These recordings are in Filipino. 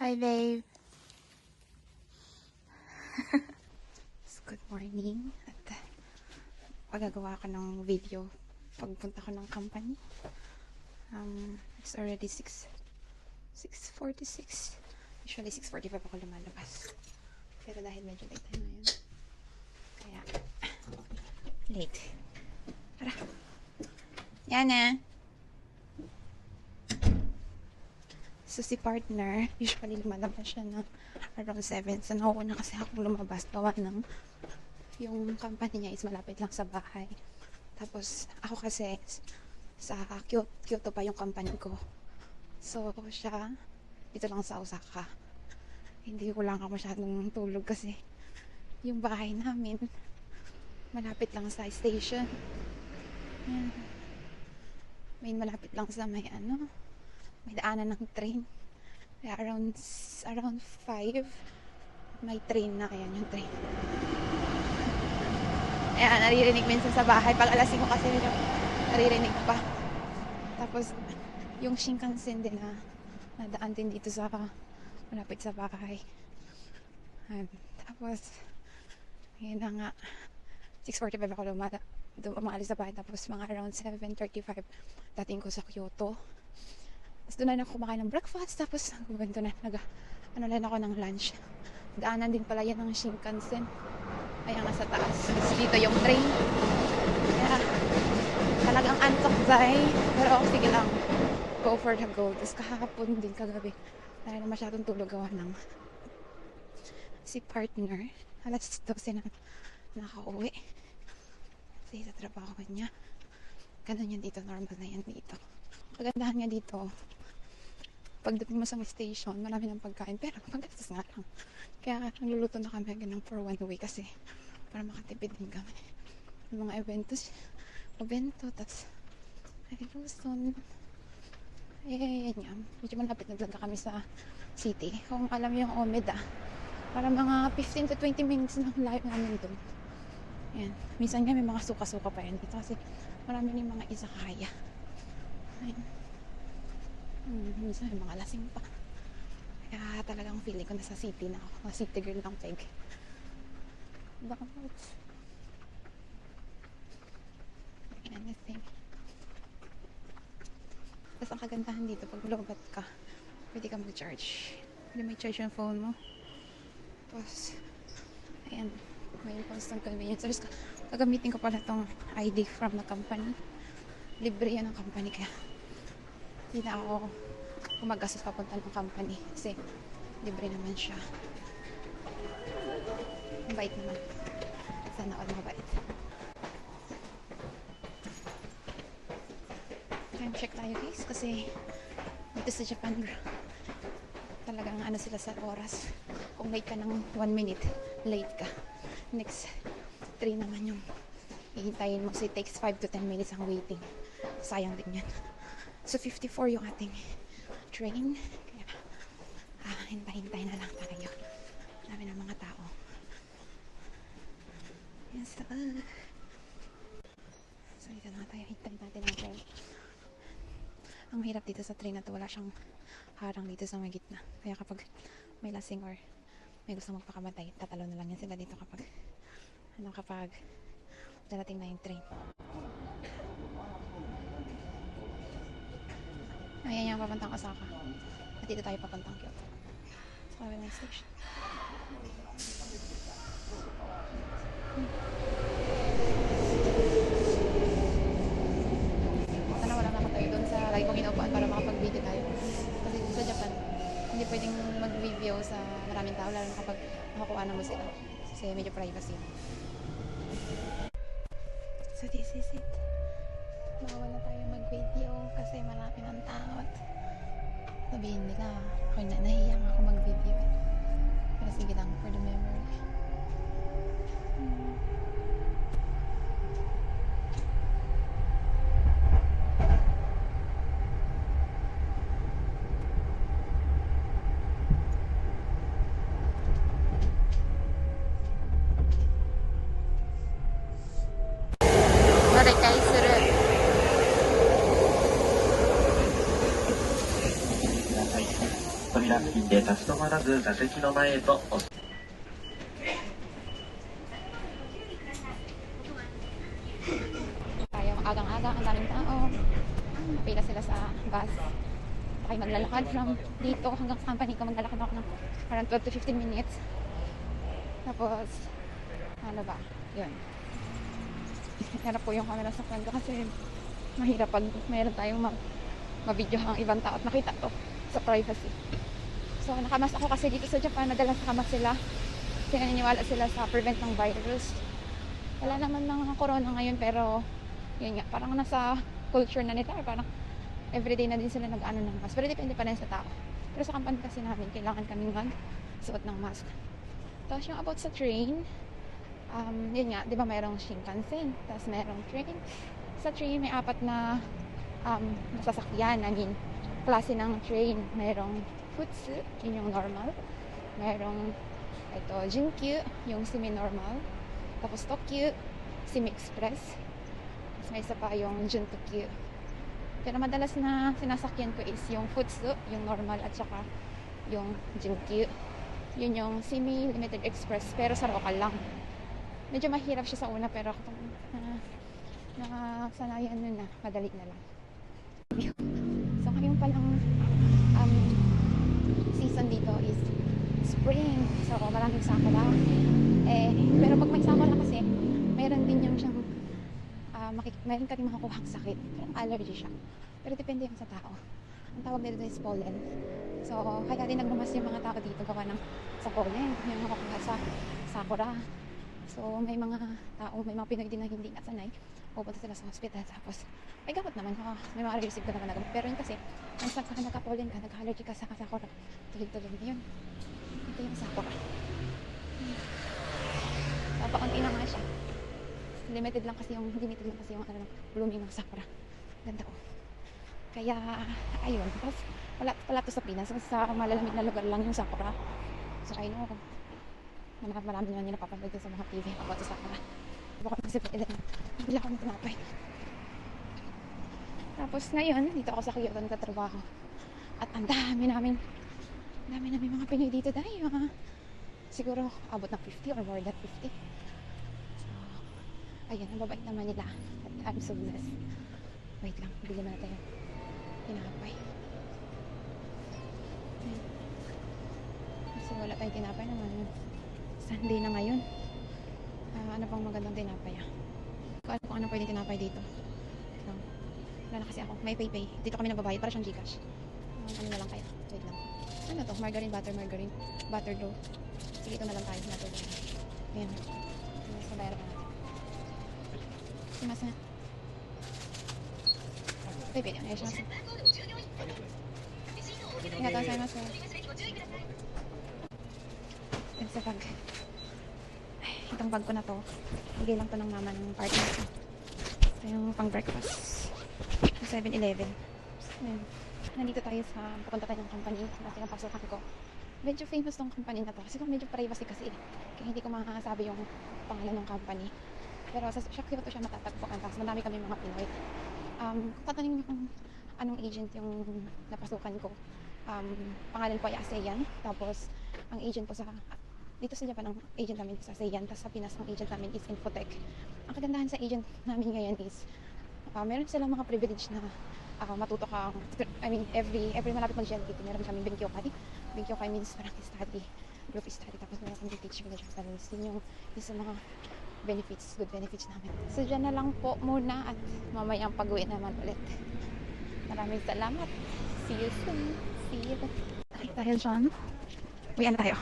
Hi, babe. Good morning. At pagagawa ko ng video pagpunta ko ng company. It's already 6:46. Usually 6:45 ako lumalabas. Pero dahil medyo late tayo ngayon, kaya late. Tara. Yana. So, si partner, usually lumalabas siya ng around 7. So, nauuna kasi akong lumabas. Gawa ng yung company niya is malapit lang sa bahay. Tapos, ako kasi sa Kyoto pa yung company ko. So, siya dito lang sa Osaka. Hindi ko lang ako masyadong tulog kasi yung bahay namin malapit lang sa station. Yan. May malapit lang sa may may daanan ng train. Kaya around 5 may train na. Ayan yung train. Ayan, naririnig minsan sa bahay. Pag alas 5 kasi naririnig pa. Tapos yung Shinkansen din na nadaan din dito sa malapit sa bahay. Tapos yun na nga 6:45 ako umalis sa bahay. Tapos mga around 7:35 dating ko sa Kyoto. Tapos doon na ako kumakain ng breakfast. Tapos gumento na lang ako ng lunch. Daanan din pala yan ng Shinkansen. Ayan nga sa taas. Tapos dito yung train. Kaya talagang antok dahil. Pero sige lang. Go for the goal. Tapos kahapon din kagabi. Dahil masyadong tulog gawa ng si partner. Alas 12 na nakauwi. Kasi sa trabaho niya. Ganun yan dito. Normal na yan dito. Kagandahan nga dito, pagdating mo sa station, marami ng pagkain, pero pagkastas nga lang. Kaya nagluluto na kami ganun for 1 week kasi para makatipid din kami. Yung mga evento, tapos Luzon. Yan nga. Medyo malapit na talaga kami sa city. Kung alam yung Omeda, para mga 15 to 20 minutes na layo namin doon. Yan. Minsan nga may mga suka-suka pa yan dito kasi marami rin mga izakaya. Minsan may mga lasing pa. Kaya talagang feeling ko nasa city na ako. City girl ng peg. Bakit? Anything. Tapos ang kagandahan dito, pag lobat ka, pwede ka mag-charge. Pwede may charge yung phone mo. Tapos, ayan, may constant convenience. Tapos, gagamitin ko pala tong ID from the company. Libre yan ng company, kaya hindi na ako gumagastos papunta ng company kasi libre naman siya. Mabait naman. Sana all mabait. Time check tayo guys kasi dito sa Japan talagang sila sa oras. Kung late ka ng 1 minute, late ka. Next 3 naman yung hihintayin mo. So it takes 5 to 10 minutes ang waiting. Sayang din yan. So 54 yung ating train. Kaya hintay na lang tayo. Dami ng mga tao. Yes, so dito na tayo. Hintay natin ang train. Ang hirap dito sa train na to, wala siyang harang dito sa may gitna. Kaya kapag may lasing or may gusto magpakamatay, tatalo na lang yan sila dito kapag darating na yung train. Ayan yung papuntang Osaka. At dito tayo papuntang Kyoto. So, may station. Sana wala naman tayo doon sa lagi kong inuupuan para makapag-video tayo. Kasi dito sa Japan, hindi pwedeng mag-video sa maraming tao, lalo na kapag nakakuha mo sila. Kasi medyo privacy. So, this is it. Bawal na tayo mag-video kasi marami ng tao. Sabihin nila, ako nahiya nga ako mag-video. Pero sige lang, for the memory. 扉付近で立ち止まらず座席の前へとお進み。Tayo, agang-aga, ang daming tao. Pila sila sa bus. Okay, maglalakad from dito hanggang sa company ko. Maglalakad ako ng around 12 to 15 minutes. Tapos, ano ba? Yun. Harap ko yung camera sa phone ko kasi mahirap pag mayroon tayong ma-video ang ibang tao at makita to sa privacy. So, nakamas ako kasi dito sa Japan, madalas nakamas sila. Kasi naniniwala sila sa prevent ng virus. Wala naman ng corona ngayon pero yun nga, parang nasa culture na nila. Parang everyday na din sila nag-ano ng mask. Pero depende pa rin sa tao. Pero sa company kasi namin, kailangan kaming mag-suot ng mask. Tapos yung about sa train, yun nga, di ba mayroong Shinkansen, tapos mayroong train. Sa train, may apat na nasasakyan, I mean, klase ng train. Mayroong Futsu, yun yung normal. Mayroong, ito, Jinkyu, yung semi-normal. Tapos Tokyu, semi-express. Tapos may isa pa yung Juntokyu. Pero madalas na sinasakyan ko is yung Futsu, yung normal, at saka yung Jinkyu. Yun yung semi-limited express, pero sa local lang. Medyo mahirap siya sa una, pero kung nakasanayan nun na, madali na lang. So ngayon palang season dito is spring. So maraming sakura. Pero pag may sakura kasi, mayroon din yung siyang mayroon ka rin makakuhang sakit. Allergy siya. Pero depende yung sa tao. Ang tawag nito is pollen. So kaya din nagmamas yung mga tao dito gawa ng sa pollen. Yung makakuha sa sakura. So may mga tao, may mga Pinoy din na hindi nasanay. Pupunta sila sa hospital. Tapos may gamot naman. May mga receive ka naman na gamot. Pero yun kasi, kung saan ka nagka-pollen ka, nagka-allergy ka sa sakura, tuloy-tuloy na yun. Ito yung sakura. Papaunti na nga siya. Limited lang kasi yung ano, blooming ng sakura. Ganda ko. Kaya, ayun. Tapos, wala to sa Pinas. Sa malalamig na lugar lang yung sakura. So, I know, marami naman yung napapanood sa mga TV about sa sakura. Baka kasi bila ako ng tinapay. Tapos, ngayon, dito ako sa Kyoto nagtatrabaho. At ang dami namin mga Pinoy dito tayo. Siguro, abot ng 50 or more than 50. Ayun, ang babait naman nila. At I'm so blessed. Wait lang, bili na tayo. Tinapay. Kasi wala tayong tinapay naman. Sunday na ngayon. Ano pang magandang tinapay kung ano pwedeng tinapay dito. So, wala na kasi ako. May PayPay. Dito kami nababayad para siyang Gcash. Ano na lang kaya? Wait lang. Ano to? Margarine. Butter dough. Sige, ito na lang tayo. Butter dough. Ayan. Mas mabayar pa natin. Mas na. PayPay. Ayan siya. Arigatou gozaimasu. Sa bag. Itong bag ko na to. Bigay lang to ng mama ng partner ko. Ito yung pang breakfast. 7-Eleven. Nandito tayo sa papunta tayo ng company na pinapasukan ko. Medyo famous tong company na to. Kasi medyo privacy kasi kaya hindi ko makasabi yung pangalan ng company. Pero sa Kyoto siya matatagpuan. Tapos madami kami mga Pinoy. Kung tatanungin niyo kung anong agent yung napasukan ko, pangalan po ay ASEAN. Tapos ang agent po sa dito sa Japan, ang agent namin sa ASEAN. Tapos sa Pinas, ang agent namin is Infotech. Ang kagandahan sa agent namin ngayon is meron silang mga privilege na matuto kang, I mean, every malapit mag-GLPT, meron kami Benkyokai. Benkyokai means parang study, group study. Tapos meron kami teaching na Japanese. Yun yung isa mga benefits, good benefits namin. So dyan na lang po muna at mamayang pag-uwi naman ulit. Maraming salamat. See you soon. See you. Dahil dyan, uwi na tayo.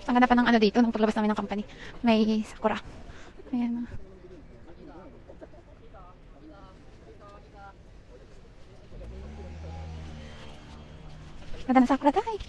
Ang ganda pa ng ano dito, nung paglabas namin ng company. May sakura. Ayan. Ganda ng sakura tayo.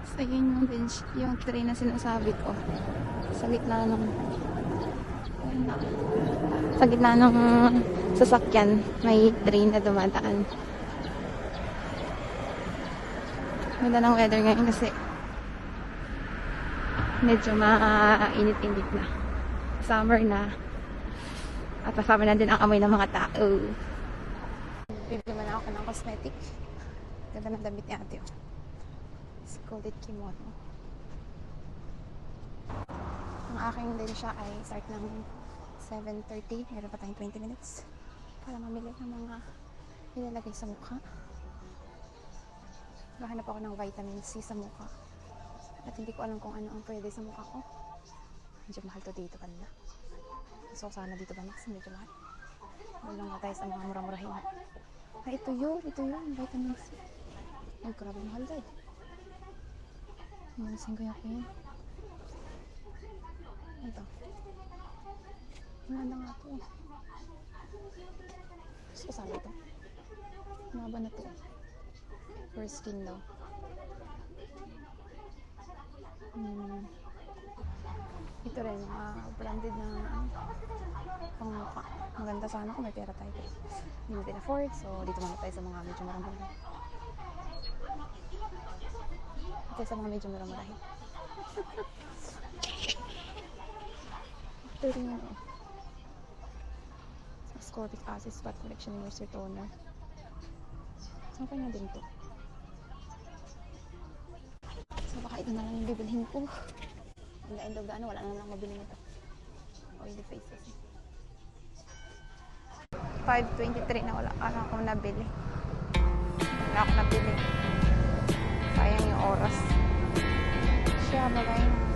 So yun yung train na sinasabi ko. Sa gitna ng sasakyan, may train na dumadaan. Ganda ng weather ngayon kasi medyo mainit-init na. summer na. At kasama na din ang amoy ng mga tao. Bibili man ako ng cosmetic. Ganda ng damit ni ate. Oh. It's called it kimono. Ang aking din siya ay start ng 7:30. Meron pa tayong 20 minutes para mamili ng mga nilalagay sa mukha. Gahanap ako ng vitamin C sa mukha. At hindi ko alam kung ano ang pwede sa mukha ko. Medyo mahal to dito kanina. So sana dito ba mas medyo mahal. Walang na tayo sa mga murang-murahin. Ay, ito yun, vitamin C. Ay, grabe mahal dahil. Manasin ko yun. Ito. Maganda nga ito. Gusto ko sana ito. Mahaba na ito. For skin daw. Ito rin, mga branded na pangmukha. Maganda sana kung may pera tayo. Hindi natin afford, so dito muna tayo sa mga medyo murang-murahin. Ito sa mga medyo murang-murahin. Ito rin yun, oh. Ascorbic acid spot correction and moisture toner. Saan pa nga din ito? So baka ito na lang yung bibilhin ko. In the end of the ano, wala na lang mabili nito. Oily faces. 5:23 na wala akong nabili. Wala akong nabili. Sayang yung oras. Siya, bagay na.